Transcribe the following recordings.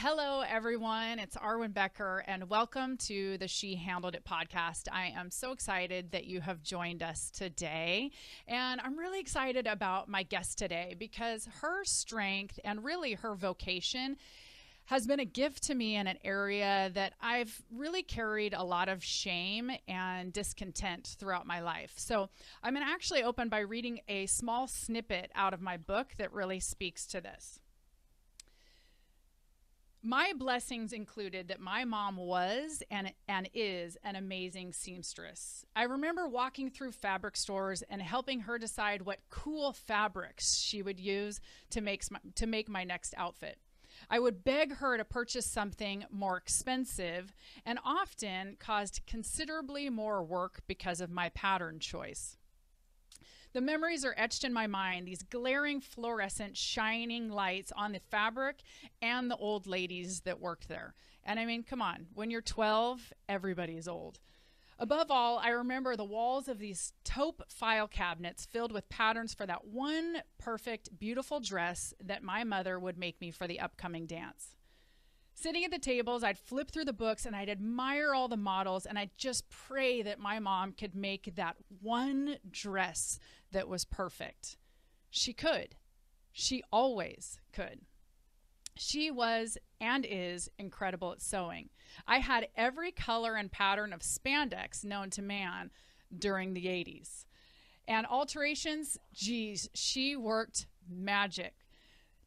Hello, everyone. It's Arwen Becker, and welcome to the She Handled It podcast. I am so excited that you have joined us today. And I'm really excited about my guest today because her strength and really her vocation has been a gift to me in an area that I've really carried a lot of shame and discontent throughout my life. So I'm going to actually open by reading a small snippet out of my book that really speaks to this. My blessings included that my mom was and is an amazing seamstress. I remember walking through fabric stores and helping her decide what cool fabrics she would use to make my next outfit. I would beg her to purchase something more expensive and often caused considerably more work because of my pattern choice. The memories are etched in my mind, these glaring fluorescent shining lights on the fabric and the old ladies that worked there. And I mean, come on, when you're 12, everybody's old. Above all, I remember the walls of these taupe file cabinets filled with patterns for that one perfect, beautiful dress that my mother would make me for the upcoming dance. Sitting at the tables, I'd flip through the books and I'd admire all the models and I'd just pray that my mom could make that one dress that was perfect. She could. She always could. She was and is incredible at sewing. I had every color and pattern of spandex known to man during the 80s. And alterations, geez, she worked magic.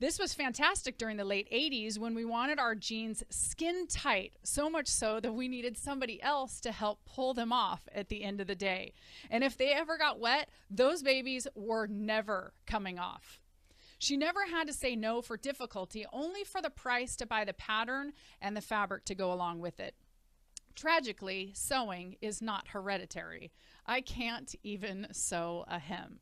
This was fantastic during the late 80s when we wanted our jeans skin tight, so much so that we needed somebody else to help pull them off at the end of the day. And if they ever got wet, those babies were never coming off. She never had to say no for difficulty, only for the price to buy the pattern and the fabric to go along with it. Tragically, sewing is not hereditary. I can't even sew a hem.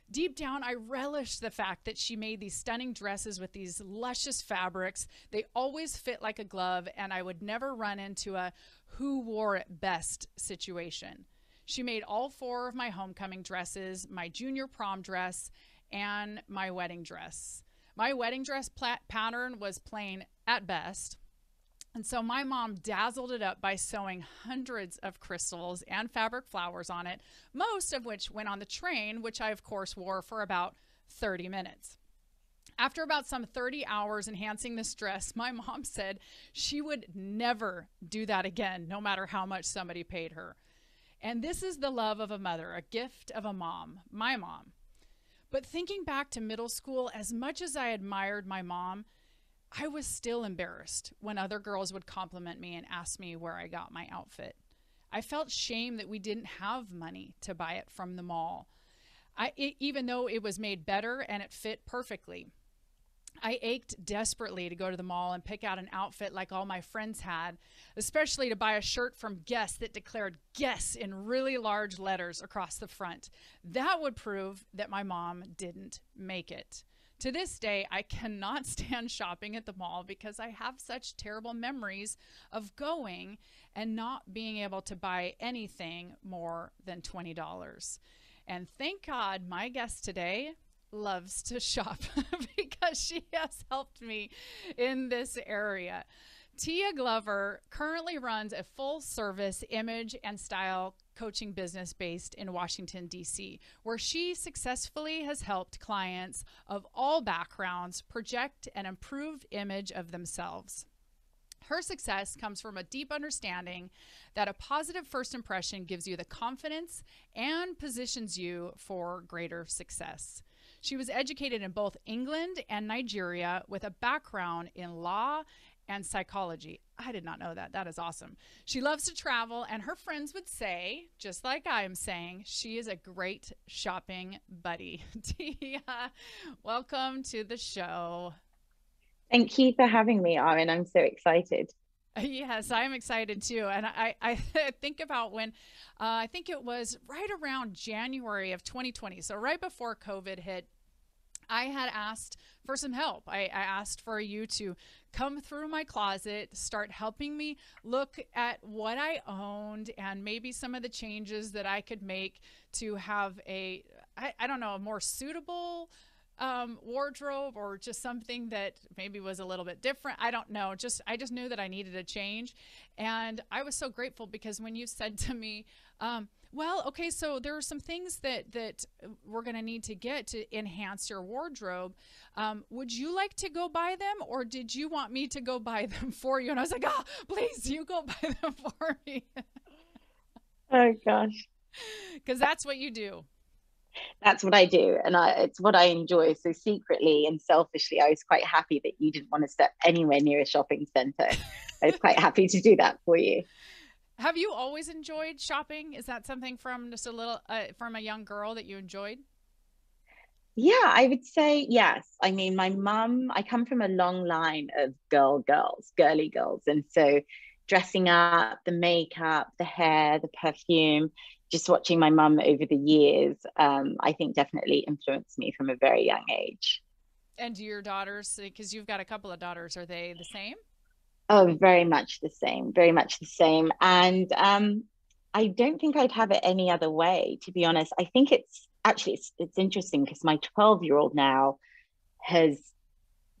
Deep down, I relished the fact that she made these stunning dresses with these luscious fabrics. They always fit like a glove, and I would never run into a who wore it best situation. She made all 4 of my homecoming dresses, my junior prom dress, and my wedding dress. My wedding dress pattern was plain at best. And so my mom dazzled it up by sewing hundreds of crystals and fabric flowers on it, most of which went on the train, which I, of course, wore for about 30 minutes. After about some 30 hours enhancing this dress, my mom said she would never do that again, no matter how much somebody paid her. And this is the love of a mother, a gift of a mom, my mom. But thinking back to middle school, as much as I admired my mom, I was still embarrassed when other girls would compliment me and ask me where I got my outfit. I felt shame that we didn't have money to buy it from the mall, even though it was made better and it fit perfectly. I ached desperately to go to the mall and pick out an outfit like all my friends had, especially to buy a shirt from Guess that declared Guess in really large letters across the front. That would prove that my mom didn't make it. To this day, I cannot stand shopping at the mall because I have such terrible memories of going and not being able to buy anything more than $20. And thank God my guest today loves to shop because she has helped me in this area. Tia Glover currently runs a full-service image and style coaching business based in Washington, D.C., where she successfully has helped clients of all backgrounds project an improved image of themselves. Her success comes from a deep understanding that a positive first impression gives you the confidence and positions you for greater success. She was educated in both England and Nigeria with a background in law and psychology. I did not know that. That is awesome. She loves to travel, and her friends would say, just like I am saying, she is a great shopping buddy. Tia, welcome to the show. Thank you for having me, Aaron. I'm so excited. Yes, I'm excited too. And I think about when, I think it was right around January of 2020. So right before COVID hit, I had asked for some help. I asked for you to come through my closet, start helping me look at what I owned and maybe some of the changes that I could make to have a, I don't know, a more suitable wardrobe, or just something that maybe was a little bit different. I don't know. I just knew that I needed a change, and I was so grateful because when you said to me, well, okay, so there are some things that we're going to need to get to enhance your wardrobe. Would you like to go buy them, or did you want me to go buy them for you? And I was like, oh, please, you go buy them for me, Oh gosh. because that's what you do. That's what I do, and it's what I enjoy. So secretly and selfishly, I was quite happy that you didn't want to step anywhere near a shopping center. I was quite happy to do that for you. Have you always enjoyed shopping? Is that something from just a little, from a young girl that you enjoyed? Yeah, I would say yes. I mean, my mum, I come from a long line of girls, girly girls. And so dressing up, the makeup, the hair, the perfume, just watching my mum over the years, I think definitely influenced me from a very young age. And do your daughters, because you've got a couple of daughters, are they the same? Oh, very much the same, very much the same. And I don't think I'd have it any other way, to be honest. I think it's interesting because my 12-year-old now has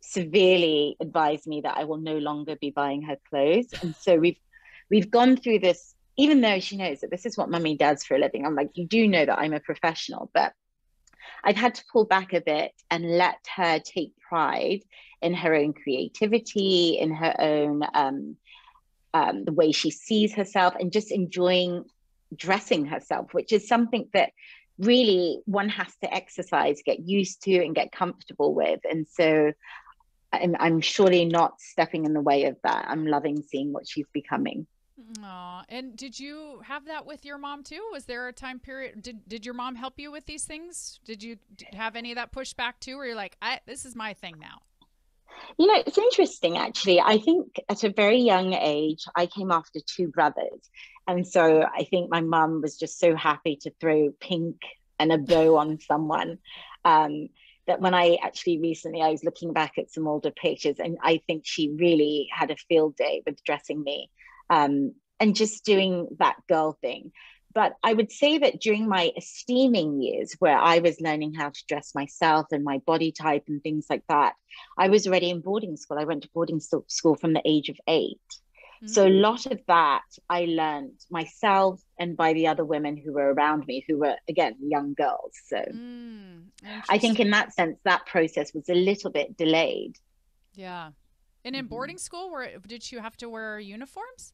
severely advised me that I will no longer be buying her clothes. And so we've gone through this, even though she knows that this is what mummy does for a living. I'm like, you do know that I'm a professional, but I've had to pull back a bit and let her take pride in her own creativity, in her own the way she sees herself, and just enjoying dressing herself, which is something that really one has to exercise, get used to, and get comfortable with. And so I'm surely not stepping in the way of that. I'm loving seeing what she's becoming. Aw, and did you have that with your mom too? Was there a time period? Did your mom help you with these things? Did you have any of that pushback too, where you're like, this is my thing now? You know, it's interesting actually. I think at a very young age, I came after two brothers. And so I think my mum was just so happy to throw pink and a bow on someone. Um, that when I actually recently, I was looking back at some older pictures, and I think she really had a field day with dressing me, and just doing that girl thing. But I would say that during my esteeming years, where I was learning how to dress myself and my body type and things like that, I was already in boarding school. I went to boarding school from the age of 8. So a Mm, lot of that I learned myself and by the other women who were around me, who were, again, young girls. So I think in interesting. that sense, that process was a little bit delayed. Yeah. And in Mhm. boarding school, where did you have to wear uniforms?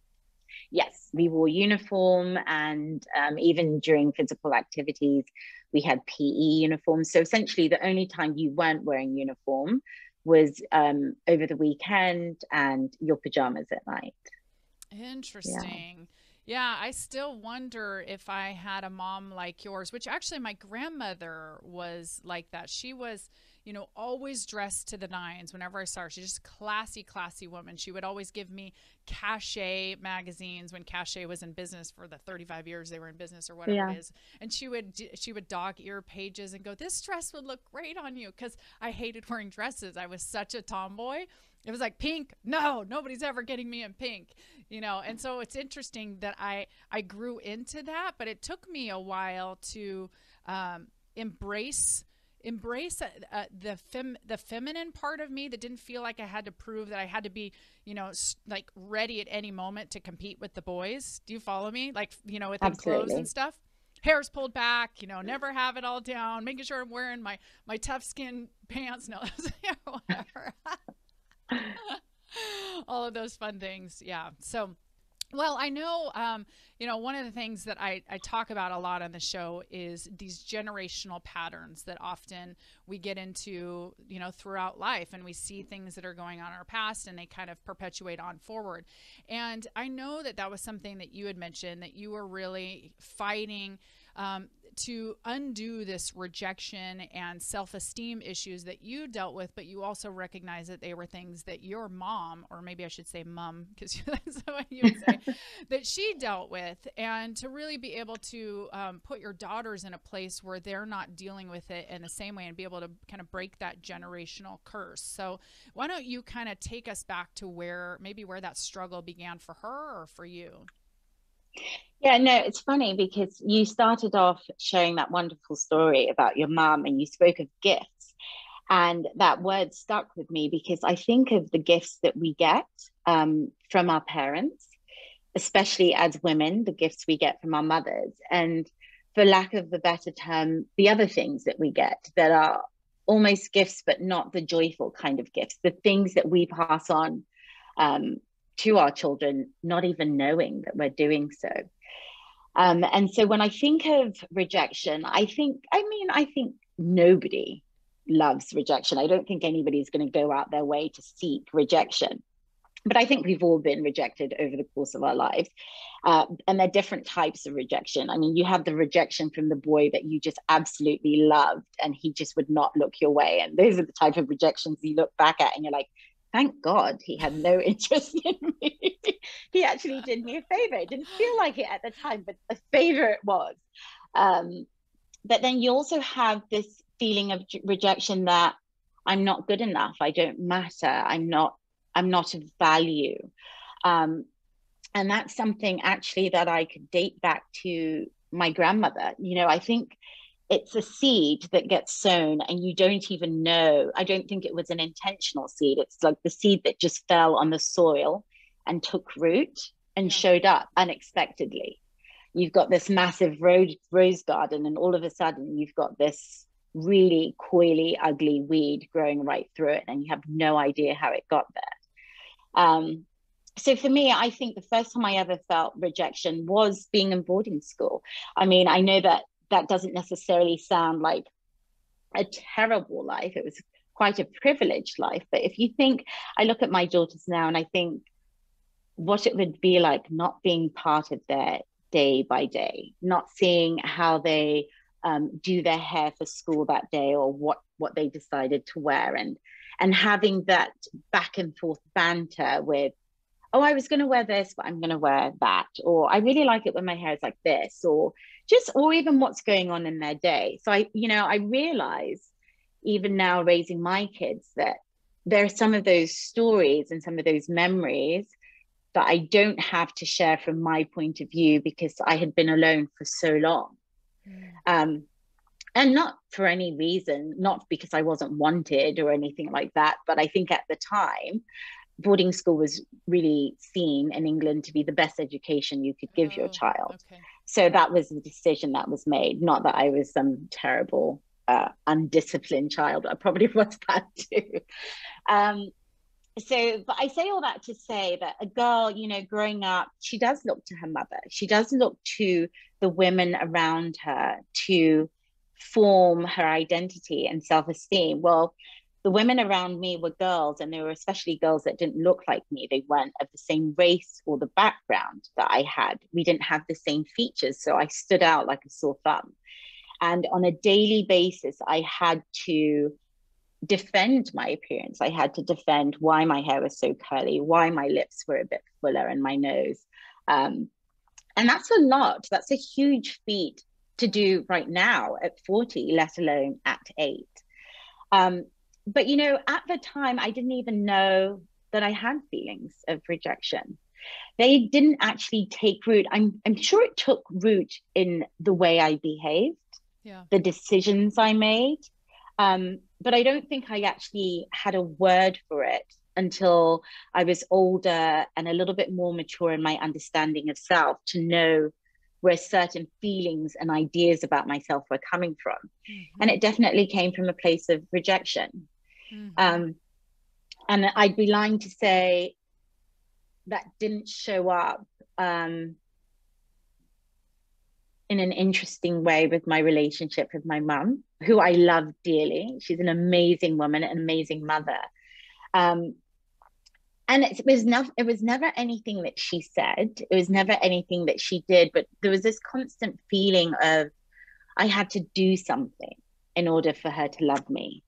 Yes, we wore uniform, and even during physical activities, we had PE uniforms. So essentially, the only time you weren't wearing uniform was over the weekend and your pajamas at night. Yeah. Interesting. Yeah, I still wonder if I had a mom like yours, which actually my grandmother was like that. She was, always dressed to the nines whenever I saw her. She's just a classy, classy woman. She would always give me Cachet magazines when Cachet was in business for the 35 years they were in business or whatever it Yeah. is. And she would dog ear pages and go, "This dress would look great on you," cuz I hated wearing dresses. I was such a tomboy. It was like pink. No, nobody's ever getting me in pink, And so it's interesting that I grew into that, but it took me a while to embrace the feminine part of me that didn't feel like I had to prove that I had to be, like ready at any moment to compete with the boys. Do you follow me? Like, within clothes and Absolutely. stuff. Hair's pulled back, never have it all down, making sure I'm wearing my tough skin pants. No, whatever. All of those fun things. Yeah. So, well, I know, one of the things that I talk about a lot on the show is these generational patterns that often we get into, throughout life, and we see things that are going on in our past and they kind of perpetuate on forward. And I know that that was something that you had mentioned that you were really fighting. To undo this rejection and self esteem issues that you dealt with, but you also recognize that they were things that your mom, or maybe I should say mom, because that's what you would say, that she dealt with, and to really be able to put your daughters in a place where they're not dealing with it in the same way and be able to kind of break that generational curse. So, why don't you kind of take us back to where that struggle began for her or for you? Yeah, no, it's funny because you started off sharing that wonderful story about your mum and you spoke of gifts. And that word stuck with me because I think of the gifts that we get from our parents, especially as women, the gifts we get from our mothers. And for lack of a better term, the other things that we get that are almost gifts, but not the joyful kind of gifts, the things that we pass on to our children, not even knowing that we're doing so. And so when I think of rejection, I think nobody loves rejection. I don't think anybody's going to go out their way to seek rejection. But I think we've all been rejected over the course of our lives. And there are different types of rejection. I mean, you have the rejection from the boy that you just absolutely loved and he just would not look your way. And those are the type of rejections you look back at and you're like, thank God he had no interest in me. He actually did me a favor. It didn't feel like it at the time, but a favor it was. But then you also have this feeling of rejection that I'm not good enough. I don't matter. I'm not of value. And that's something actually that I could date back to my grandmother. You know, I think it's a seed that gets sown and you don't even know. I don't think it was an intentional seed. It's like the seed that just fell on the soil and took root and showed up unexpectedly. You've got this massive rose garden and all of a sudden you've got this really coily, ugly weed growing right through it and you have no idea how it got there. So for me, I think the first time I ever felt rejection was being in boarding school. I mean, I know that doesn't necessarily sound like a terrible life. It was quite a privileged life. But if you think, I look at my daughters now and I think what it would be like not being part of their day by day, not seeing how they do their hair for school that day or what they decided to wear and having that back and forth banter with, oh, I was going to wear this, but I'm going to wear that. Or I really like it when my hair is like this, or even what's going on in their day. So I realize even now raising my kids that there are some of those stories and some of those memories that I don't have to share from my point of view because I had been alone for so long. And not for any reason, not because I wasn't wanted or anything like that, but I think at the time, boarding school was really seen in England to be the best education you could give your child. Okay. So that was the decision that was made, not that I was some terrible, undisciplined child. I probably was that too. But I say all that to say that a girl, growing up, she does look to her mother. She does look to the women around her to form her identity and self-esteem. Well, the women around me were girls, and they were especially girls that didn't look like me. They weren't of the same race or the background that I had. We didn't have the same features, so I stood out like a sore thumb. And on a daily basis, I had to defend my appearance. I had to defend why my hair was so curly, why my lips were a bit fuller and my nose. And that's a lot. That's a huge feat to do right now at 40, let alone at 8. But, at the time, I didn't even know that I had feelings of rejection. They didn't actually take root. I'm sure it took root in the way I behaved, the decisions I made. But I don't think I actually had a word for it until I was older and a little bit more mature in my understanding of self to know where certain feelings and ideas about myself were coming from. Mm-hmm. And it definitely came from a place of rejection. Mm-hmm. And I'd be lying to say that didn't show up in an interesting way with my relationship with my mum, who I love dearly. She's an amazing woman, an amazing mother. And it was never anything that she said. It was never anything that she did, but there was this constant feeling of I had to do something in order for her to love me,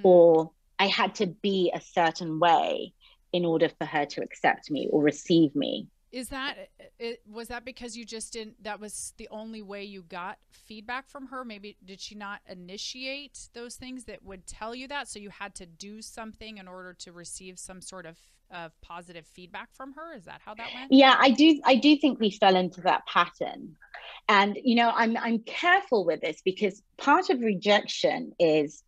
or I had to be a certain way in order for her to accept me or receive me. Was that because you just didn't, that was the only way you got feedback from her? Maybe did she not initiate those things that would tell you that? So you had to do something in order to receive some sort of positive feedback from her? Is that how that went? Yeah, I do think we fell into that pattern. And, I'm careful with this because part of rejection is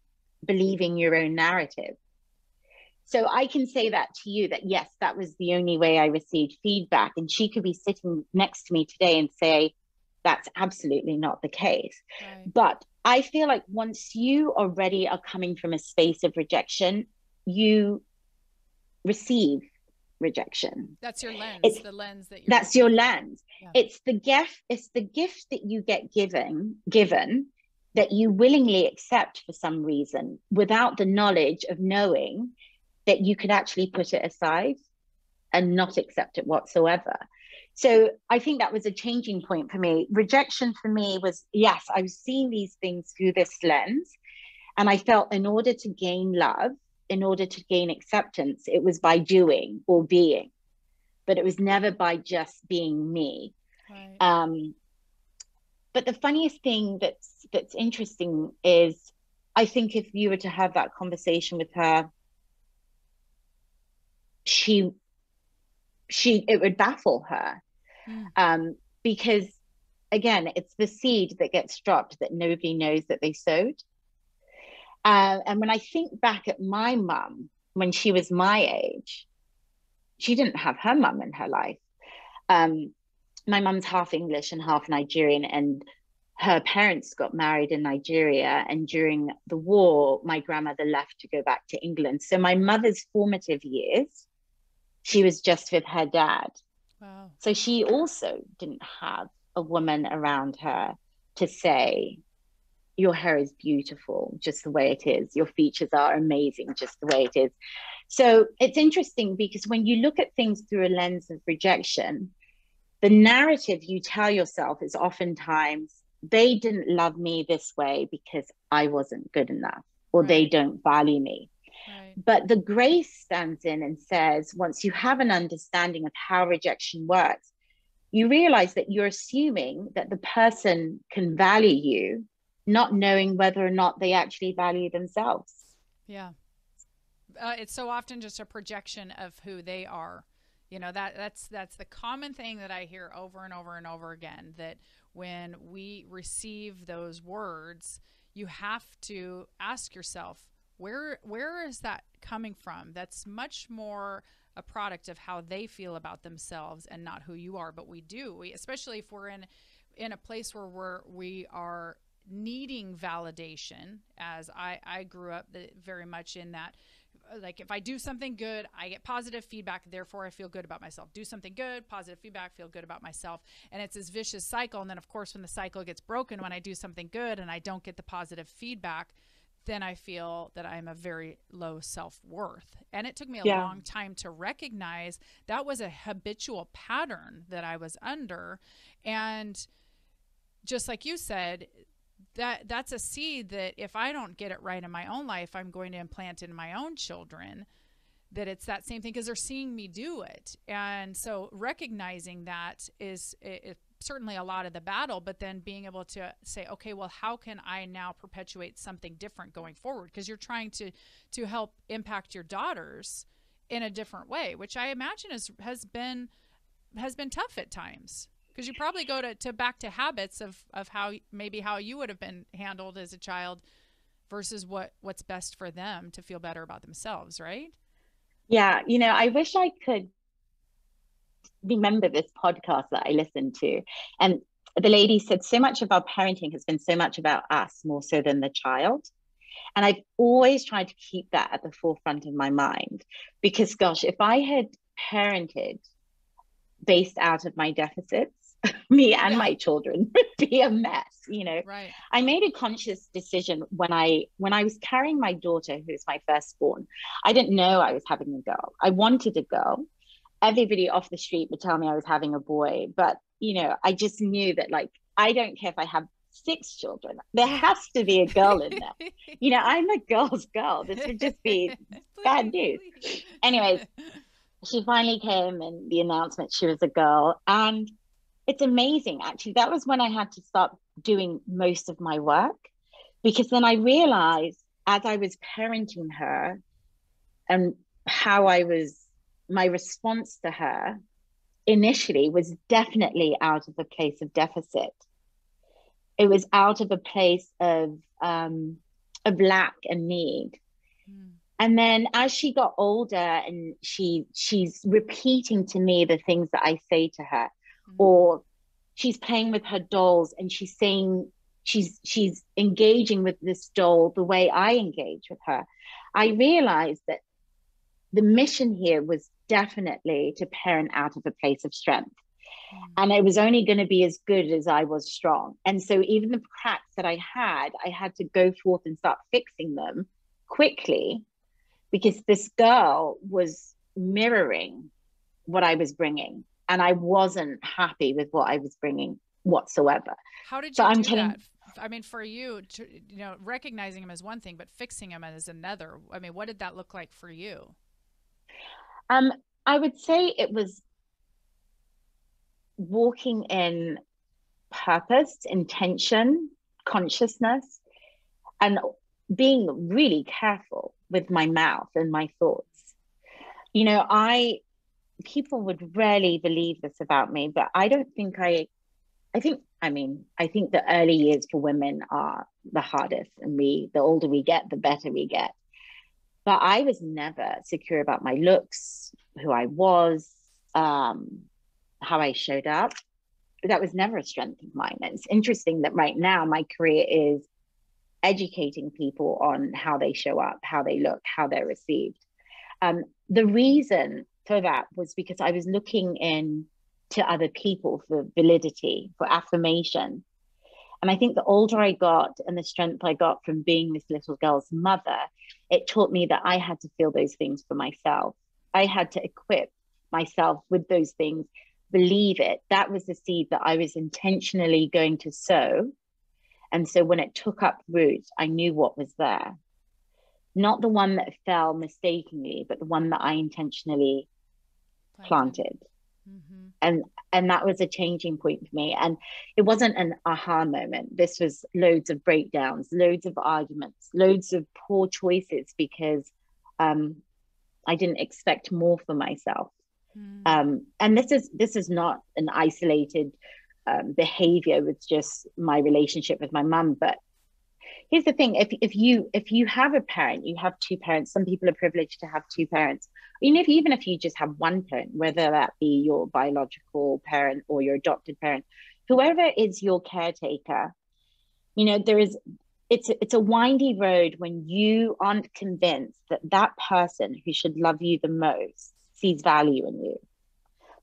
believing your own narrative. So I can say that to you, that yes, that was the only way I received feedback. And she could be sitting next to me today and say, that's absolutely not the case. Right. But I feel like once you already are coming from a space of rejection, you receive rejection. That's your lens, It's the lens that you're that's looking your through. lens. Yeah. It's the gift that you get given that you willingly accept for some reason without the knowledge of knowing that you could actually put it aside and not accept it whatsoever. So I think that was a changing point for me. Rejection for me was, yes, I was seeing these things through this lens. And I felt in order to gain love, in order to gain acceptance, it was by doing or being, but it was never by just being me. Right. But the funniest thing that's interesting is, I think if you were to have that conversation with her, she it would baffle her, Mm. because again, it's the seed that gets dropped that nobody knows that they sowed. And when I think back at my mum when she was my age, she didn't have her mum in her life. Um, my mum's half English and half Nigerian, and her parents got married in Nigeria. And during the war, my grandmother left to go back to England. So my mother's formative years, she was just with her dad. Wow. So she also didn't have a woman around her to say, your hair is beautiful just the way it is. Your features are amazing just the way it is. So it's interesting because when you look at things through a lens of rejection, the narrative you tell yourself is oftentimes, they didn't love me this way because I wasn't good enough, or Right. they don't value me. Right. But the grace stands in and says, once you have an understanding of how rejection works, you realize that you're assuming that the person can value you, not knowing whether or not they actually value themselves. Yeah. It's so often just a projection of who they are. You know, that's the common thing that I hear over and over and over again, that when we receive those words, you have to ask yourself, where is that coming from? That's much more a product of how they feel about themselves and not who you are. But we especially if we're in a place where we are needing validation, as I grew up very much in that, like if I do something good, I get positive feedback, therefore I feel good about myself. Do something good, positive feedback, feel good about myself. And it's this vicious cycle. And then of course, when the cycle gets broken, when I do something good and I don't get the positive feedback, then I feel that I'm a very low self-worth. And it took me a Yeah. long time to recognize that was a habitual pattern that I was under. And just like you said, that's a seed that if I don't get it right in my own life, I'm going to implant in my own children, that it's that same thing because they're seeing me do it. And so recognizing that is certainly a lot of the battle, but then being able to say, okay, well, how can I now perpetuate something different going forward? Because you're trying to help impact your daughters in a different way, which I imagine has been tough at times, because you probably go to back to habits of how maybe how you would have been handled as a child versus what's best for them to feel better about themselves, right? Yeah. I wish I could remember this podcast that I listened to. And the lady said, so much of our parenting has been so much about us more so than the child. And I've always tried to keep that at the forefront of my mind, because gosh, if I had parented based out of my deficits, me and Yeah. my children would be a mess. Right. I made a conscious decision when I was carrying my daughter, who's my firstborn. I didn't know I was having a girl. I wanted a girl. Everybody off the street would tell me I was having a boy, but I just knew that, like, I don't care if I have 6 children, there has to be a girl in there. I'm a girl's girl. This would just be bad Please, news. please. Anyways, she finally came and the announcement she was a girl. And it's amazing, actually. That was when I had to start doing most of my work, because then I realized, as I was parenting her and how my response to her initially was definitely out of a place of deficit. It was out of a place of of lack and need. Mm. And then as she got older and she's repeating to me the things that I say to her, Mm. or she's playing with her dolls and she's saying she's engaging with this doll the way I engage with her. I realized that the mission here was definitely to parent out of a place of strength. Mm. And it was only going to be as good as I was strong. And so even the cracks that I had to go forth and start fixing them quickly because this girl was mirroring what I was bringing. And I wasn't happy with what I was bringing whatsoever. How did So you I'm do telling, that? I mean, for you, to, recognizing him as one thing, but fixing him as another. I mean, what did that look like for you? um, I would say it was walking in purpose, intention, consciousness, and being really careful with my mouth and my thoughts. I people would rarely believe this about me, but I don't think I think the early years for women are the hardest, and the older we get, the better we get. But I was never secure about my looks, who I was, um, how I showed up. That was never a strength of mine. And it's interesting that right now my career is educating people on how they show up, how they look, how they're received. The reason for that was because I was looking in to other people for validity, for affirmation. And I think the older I got and the strength I got from being this little girl's mother, it taught me that I had to feel those things for myself. I had to equip myself with those things, believe it. That was the seed that I was intentionally going to sow. And so when it took up root, I knew what was there. Not the one that fell mistakenly, but the one that I intentionally Planted. planted. Mm-hmm. And that was a changing point for me. And it wasn't an aha moment. This was loads of breakdowns, loads of arguments, loads of poor choices because um, I didn't expect more for myself. Mm. And this is not an isolated behavior with just my relationship with my mum, but here's the thing: if you have a parent, you have two parents. Some people are privileged to have two parents. Even if you just have one parent, whether that be your biological parent or your adopted parent, whoever is your caretaker, there is it's a windy road when you aren't convinced that that person who should love you the most sees value in you.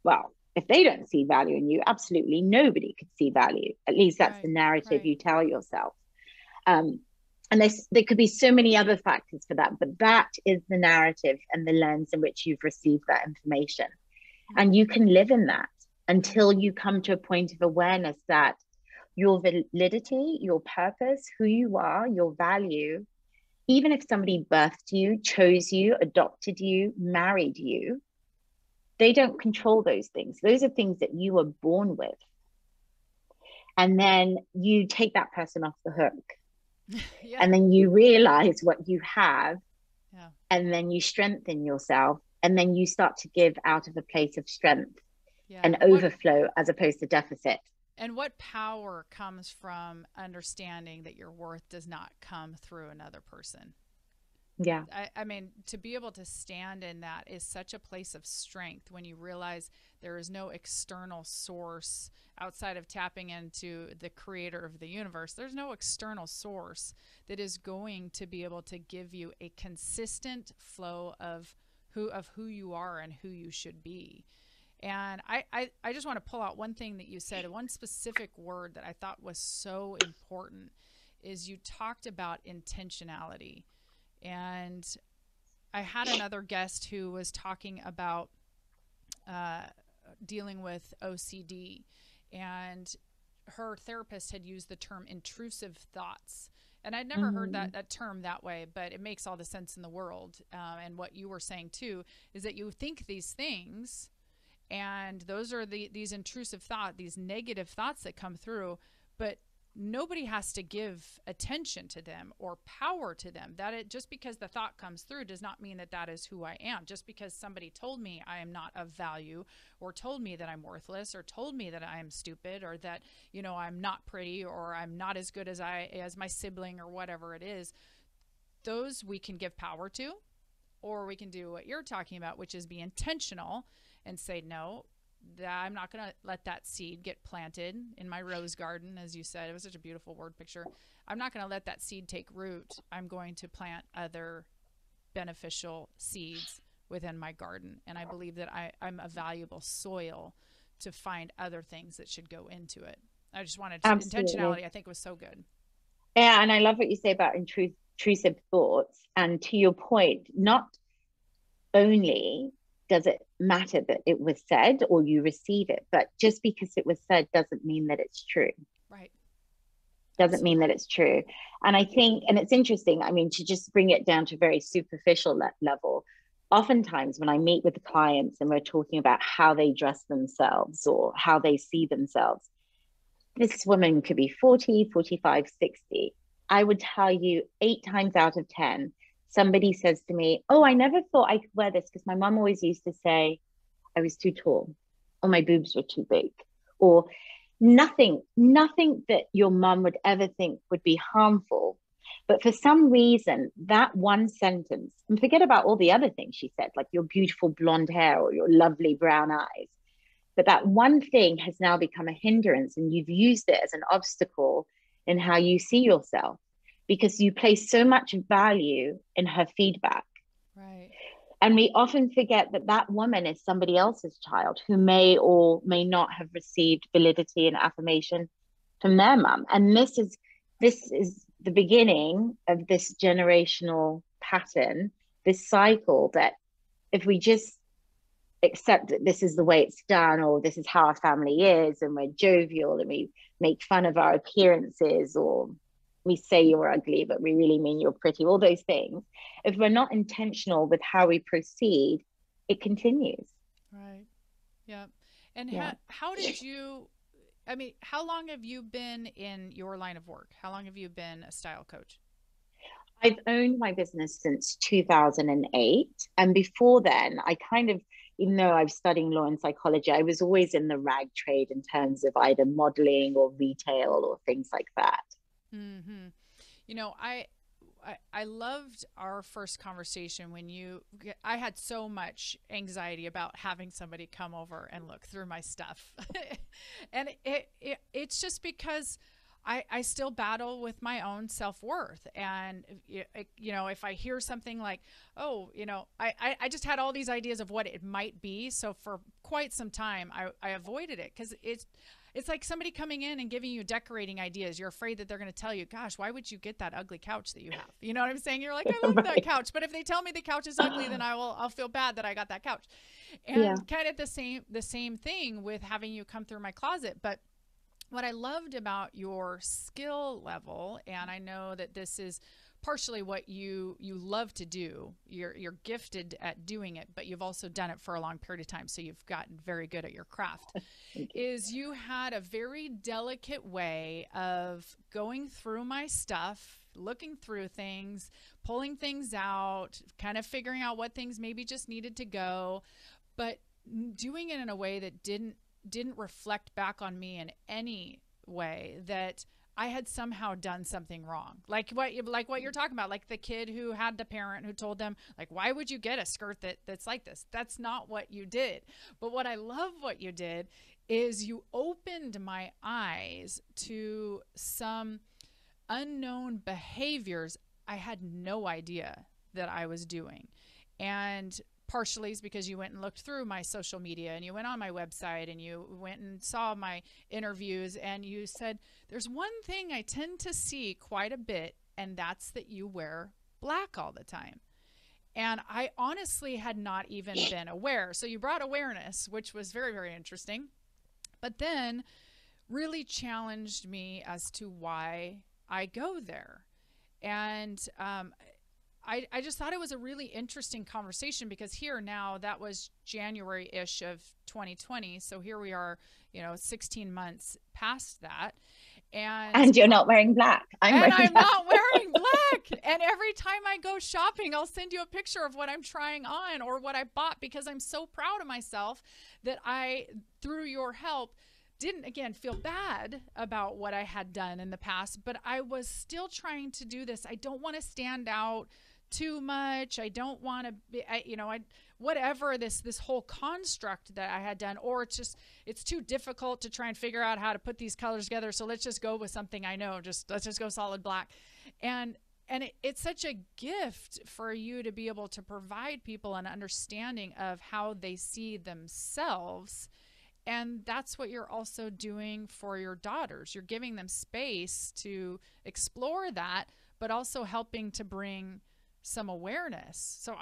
Well, if they don't see value in you, absolutely nobody could see value. At least that's the Right. narrative Right. you tell yourself. um, and there could be so many other factors for that, but that is the narrative and the lens in which you've received that information. And you Mm-hmm. can live in that until you come to a point of awareness that your validity, your purpose, who you are, your value, even if somebody birthed you, chose you, adopted you, married you, they don't control those things. Those are things that you were born with. And then you take that person off the hook, Yeah. and then you realize what you have, Yeah. and then you strengthen yourself, and then you start to give out of a place of strength Yeah. and overflow as opposed to deficit. And what power comes from understanding that your worth does not come through another person? Yeah. I mean, to be able to stand in that is such a place of strength when you realize there is no external source outside of tapping into the creator of the universe. There's no external source that is going to be able to give you a consistent flow of who you are and who you should be. And I just want to pull out one thing that you said, one specific word that I thought was so important is you talked about intentionality. And I had another guest who was talking about uh, dealing with OCD, and her therapist had used the term intrusive thoughts. And I'd never heard Mm-hmm. that term that way, but it makes all the sense in the world. And what you were saying too is that you think these things, and those are these intrusive thoughts, these negative thoughts that come through, but nobody has to give attention to them or power to them. That it just because the thought comes through does not mean that that is who I am. Just because somebody told me I am not of value, or told me that I'm worthless, or told me that I am stupid, or that I'm not pretty, or I'm not as good as my sibling, or whatever it is, those we can give power to, or we can do what you're talking about, which is be intentional and say, no, that I'm not going to let that seed get planted in my rose garden. As you said, it was such a beautiful word picture. I'm not going to let that seed take root. I'm going to plant other beneficial seeds within my garden. And I believe that I'm a valuable soil to find other things that should go into it. I just wanted to, Absolutely. intentionality, I think, was so good. Yeah, and I love what you say about intrusive thoughts. And to your point, not only does it matter that it was said or you receive it, but just because it was said doesn't mean that it's true. Right. Doesn't mean that Absolutely. it's true. And I think, and it's interesting, I mean, to just bring it down to a very superficial level, oftentimes when I meet with the clients and we're talking about how they dress themselves or how they see themselves, this woman could be 40, 45, 60. I would tell you 8 times out of 10, somebody says to me, oh, I never thought I could wear this because my mom always used to say I was too tall or my boobs were too big or nothing that your mom would ever think would be harmful. But for some reason, that one sentence, and forget about all the other things she said, like your beautiful blonde hair or your lovely brown eyes, but that one thing has now become a hindrance, and you've used it as an obstacle in how you see yourself because you place so much value in her feedback. Right. And we often forget that that woman is somebody else's child who may or may not have received validity and affirmation from their mum. And this is the beginning of this generational pattern, this cycle that if we just accept that this is the way it's done or this is how our family is and we're jovial and we make fun of our appearances or we say you're ugly but we really mean you're pretty, all those things, if we're not intentional with how we proceed, it continues. Right. Yeah. And Yeah, how did you, I mean, how long have you been in your line of work? How long have you been a style coach? I've owned my business since 2008, and before then I kind of, even though I've studied law and psychology, I was always in the rag trade in terms of either modeling or retail or things like that. Mm-hmm. You know, I loved our first conversation when I had so much anxiety about having somebody come over and look through my stuff. And it's just because I still battle with my own self-worth. And, you know, if I hear something like, oh, you know, I just had all these ideas of what it might be. So for quite some time, I avoided it because it's like somebody coming in and giving you decorating ideas. You're afraid that they're going to tell you, gosh, why would you get that ugly couch that you have? You know what I'm saying? You're like, I love that Right. couch. But if they tell me the couch is ugly, then I'll feel bad that I got that couch. Yeah. And kind of the same thing with having you come through my closet. But what I loved about your skill level, and I know that this is partially what you love to do. You're gifted at doing it, but you've also done it for a long period of time, so you've gotten very good at your craft. Thank you. Is you had a very delicate way of going through my stuff, looking through things, pulling things out, kind of figuring out what things maybe just needed to go, but doing it in a way that didn't reflect back on me in any way that I had somehow done something wrong. Like what you're talking about, like the kid who had the parent who told them, like, why would you get a skirt that's like this? That's not what you did. But what I love what you did is you opened my eyes to some unknown behaviors I had no idea that I was doing. And partially is because you went and looked through my social media and you went on my website and you went and saw my interviews and you said, there's one thing I tend to see quite a bit, and that's that you wear black all the time. And I honestly had not even been aware. So you brought awareness, which was very, very interesting, but then really challenged me as to why I go there. And I just thought it was a really interesting conversation because here now, that was January-ish of 2020. So here we are, 16 months past that. And And you're not wearing black. I'm and wearing I'm black. not wearing black. And every time I go shopping, I'll send you a picture of what I'm trying on or what I bought because I'm so proud of myself that through your help, didn't, again, feel bad about what I had done in the past, but I was still trying to do this. I don't want to stand out too much. I don't want to be, whatever this whole construct that I had done, or it's too difficult to try and figure out how to put these colors together. So let's just go with something I know. Let's just go solid black. And it's such a gift for you to be able to provide people an understanding of how they see themselves. And that's what you're also doing for your daughters. You're giving them space to explore that, but also helping to bring some awareness. So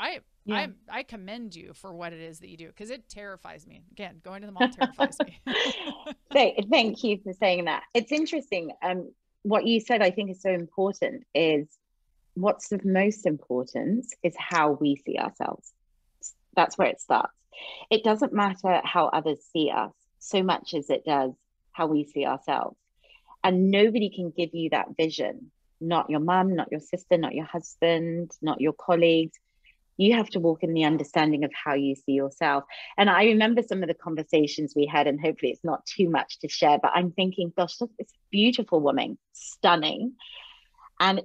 Yeah. I commend you for what it is that you do, because it terrifies me. Again, going to the mall terrifies me. Thank you for saying that. It's interesting. What you said, I think, is so important. Is what's of most importance is how we see ourselves. That's where it starts. It doesn't matter how others see us so much as it does how we see ourselves. And nobody can give you that vision. Not your mum, not your sister, not your husband, not your colleagues. You have to walk in the understanding of how you see yourself. And I remember some of the conversations we had, and hopefully it's not too much to share, but I'm thinking, gosh, look, this beautiful woman, stunning. And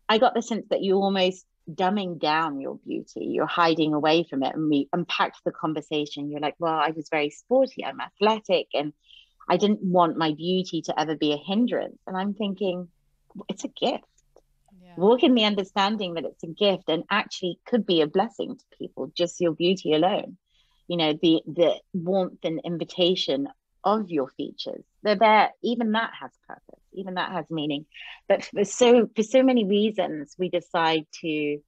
I got the sense that you're almost dumbing down your beauty. You're hiding away from it. And we unpacked the conversation. You're like, well, I was very sporty. I'm athletic. And I didn't want my beauty to ever be a hindrance. And I'm thinking, it's a gift. Yeah. Walk in the understanding that it's a gift and actually could be a blessing to people, just your beauty alone. The warmth and invitation of your features. They're there. Even that has purpose. Even that has meaning. But for so many reasons, we decide to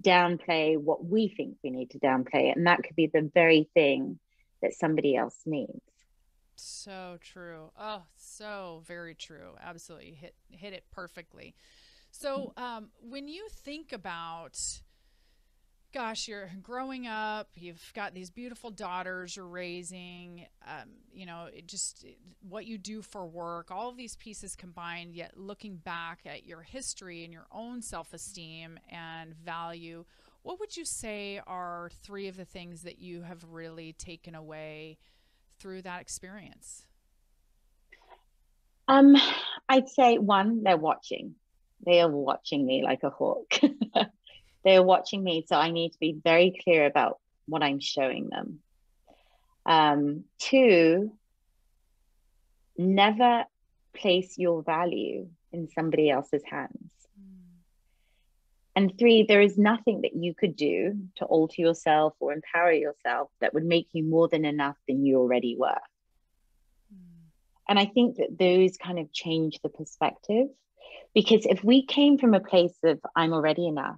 downplay what we think we need to downplay. And that could be the very thing that somebody else needs. So true. Oh, so very true. Absolutely hit it perfectly. So, when you think about, gosh, you're growing up, you've got these beautiful daughters you're raising, what you do for work, all of these pieces combined, yet looking back at your history and your own self-esteem and value, what would you say are three of the things that you have really taken away through that experience? Um, I'd say one, they're watching. They are watching me like a hawk. They are watching me, so I need to be very clear about what I'm showing them. Two, never place your value in somebody else's hands. And three, there is nothing that you could do to alter yourself or empower yourself that would make you more than enough than you already were. And I think that those kind of change the perspective, because if we came from a place of I'm already enough,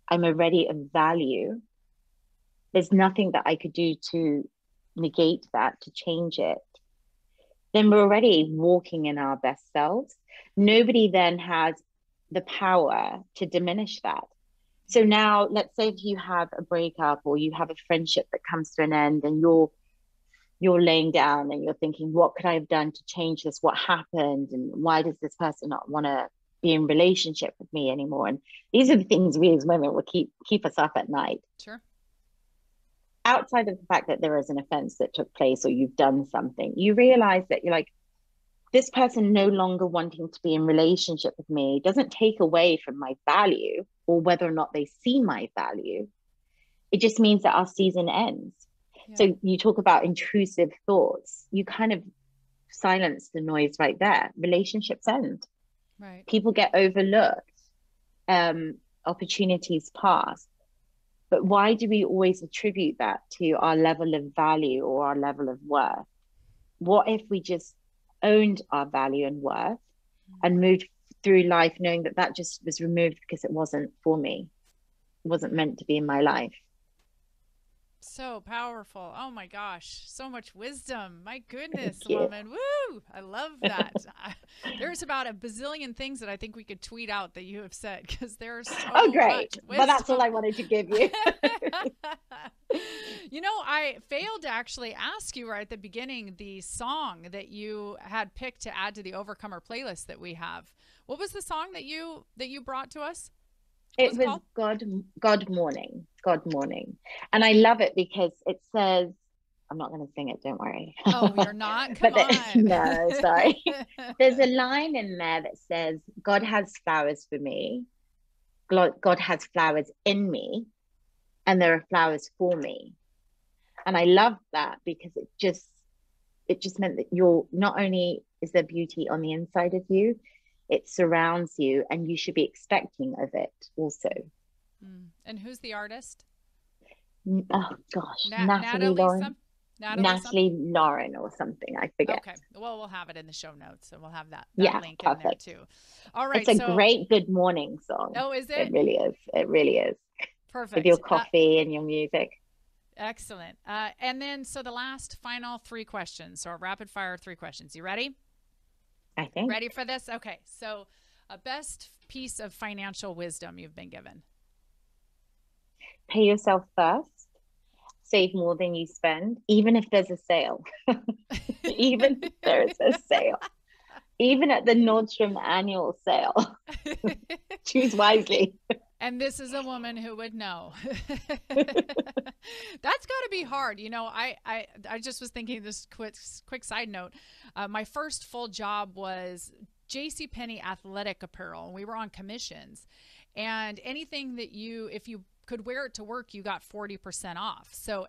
I'm already of value, there's nothing that I could do to negate that, to change it, then we're already walking in our best selves. Nobody then has the power to diminish that. So now, let's say if you have a breakup or you have a friendship that comes to an end, and you're laying down and you're thinking, what could I have done to change this? What happened? And why does this person not want to be in relationship with me anymore? And these are the things we as women will keep us up at night. Sure. Outside of the fact that there is an offense that took place or you've done something, you realize that you're like, this person no longer wanting to be in relationship with me doesn't take away from my value or whether or not they see my value. It just means that our season ends. Yeah. So you talk about intrusive thoughts, you kind of silence the noise right there. Relationships end. Right. People get overlooked. Opportunities pass. But why do we always attribute that to our level of value or our level of worth? What if we just owned our value and worth and moved through life knowing that that just was removed because it wasn't for me, it wasn't meant to be in my life? So powerful. Oh my gosh. So much wisdom. My goodness, woman. Woo! I love that. There's about a bazillion things that I think we could tweet out that you have said, because there's so great. much wisdom. But that's all I wanted to give you. I failed to actually ask you right at the beginning the song that you had picked to add to the Overcomer playlist that we have. What was the song that you brought to us? It was God Morning. God Morning. And I love it because it says, I'm not going to sing it, don't worry. Oh, you're not? Come But on. no, sorry. There's a line in there that says, God has flowers for me. God has flowers in me, and there are flowers for me. And I love that because it just meant that you're not only is there beauty on the inside of you, it surrounds you, and you should be expecting of it also. And who's the artist? Oh gosh, Natalie some Natalie something? Natalie Lauren or something. I forget. Okay. Well, we'll have it in the show notes and we'll have that Yeah, link in there perfect. too. All It's right. a So, great good morning song. oh, is It it? really is. It really is. With your Perfect. coffee and your music. Excellent. And then, so the last final three questions. So, a rapid fire three questions. You ready? I think. Ready for this? Okay. So, a best piece of financial wisdom you've been given. Pay yourself first. Save more than you spend, even if there's a sale. Even if there is a sale. Even at the Nordstrom annual sale. Choose wisely. And this is a woman who would know. That's got to be hard. You know, I just was thinking this quick side note. My first full job was JCPenney athletic apparel, and we were on commissions. And anything that if you could wear it to work, you got 40% off. So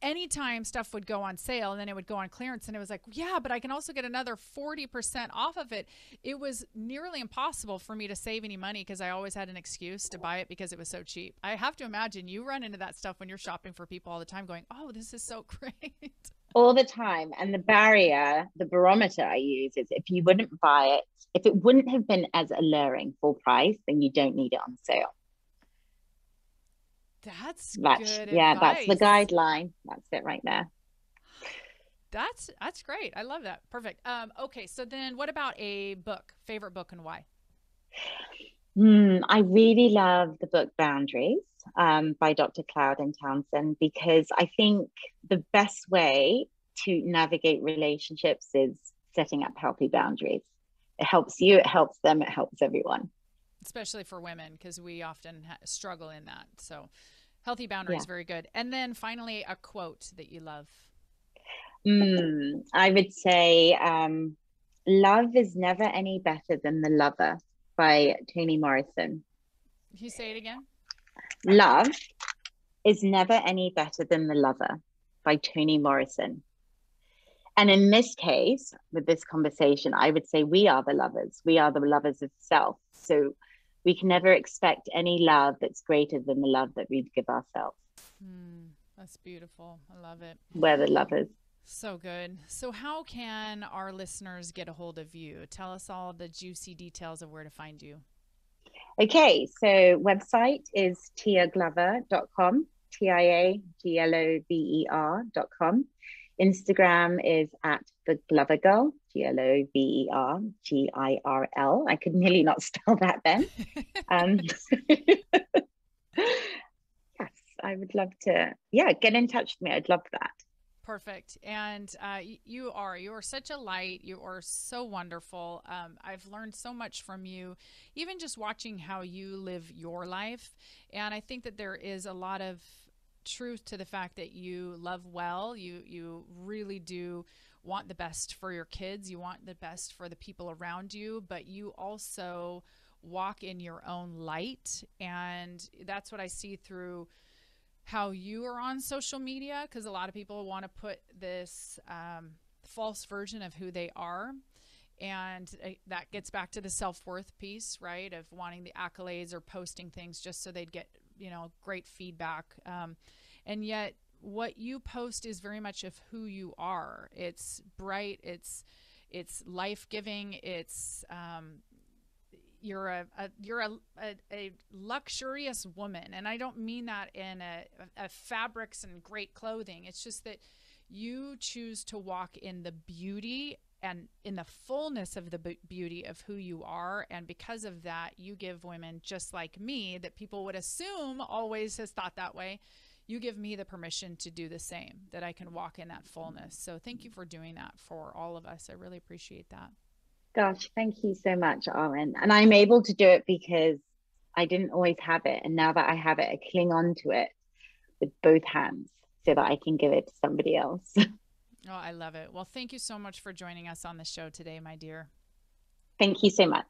anytime stuff would go on sale and then it would go on clearance, and it was like, yeah, but I can also get another 40% off of it. It was nearly impossible for me to save any money because I always had an excuse to buy it because it was so cheap. I have to imagine you run into that stuff when you're shopping for people all the time going, oh, this is so great. All the time. And the barometer I use is if you wouldn't buy it, if it wouldn't have been as alluring full price, then you don't need it on sale. That's good advice. That's the guideline. That's it right there. That's great. I love that. Perfect. Okay, so then what about a book? Favorite book and why? I really love the book Boundaries by Dr. Cloud and Townsend, because I think the best way to navigate relationships is setting up healthy boundaries. It helps you, it helps them, it helps everyone. Especially for women, because we often struggle in that. So healthy boundaries, Yeah. very good. And then finally, a quote that you love. I would say Love is never any better than the lover by Toni Morrison. Can you say it again? Love is never any better than the lover by Toni Morrison. And in this case, with this conversation, I would say we are the lovers. We are the lovers of self. So we can never expect any love that's greater than the love that we'd give ourselves. That's beautiful. I love it. We're the lovers. So good. So how can our listeners get a hold of you? Tell us all the juicy details of where to find you. Okay, so website is tiaglover.com, TIAGLOVER.com. Instagram is at the Glover Girl, GLOVERGIRL. I could nearly not spell that then. Yes, I would love to. Yeah, get in touch with me. I'd love that. Perfect. And you are such a light. You are so wonderful. I've learned so much from you, even just watching how you live your life. And I think that there is a lot of truth to the fact that you love well. You really do want the best for your kids. You want the best for the people around you, but you also walk in your own light. And that's what I see through how you are on social media, because a lot of people want to put this false version of who they are. And that gets back to the self-worth piece, right? Of wanting the accolades or posting things just so they'd get, great feedback. And yet what you post is very much of who you are. It's bright. It's life-giving. It's, you're a luxurious woman. And I don't mean that in a fabrics and great clothing. It's just that you choose to walk in the beauty and in the fullness of the beauty of who you are. And because of that, you give women just like me, that people would assume always has thought that way, you give me the permission to do the same, that I can walk in that fullness. So thank you for doing that for all of us. I really appreciate that. Gosh, thank you so much, Arwen. And I'm able to do it because I didn't always have it. And now that I have it, I cling on to it with both hands. so that I can give it to somebody else. Oh, I love it. Well, thank you so much for joining us on the show today, my dear. Thank you so much.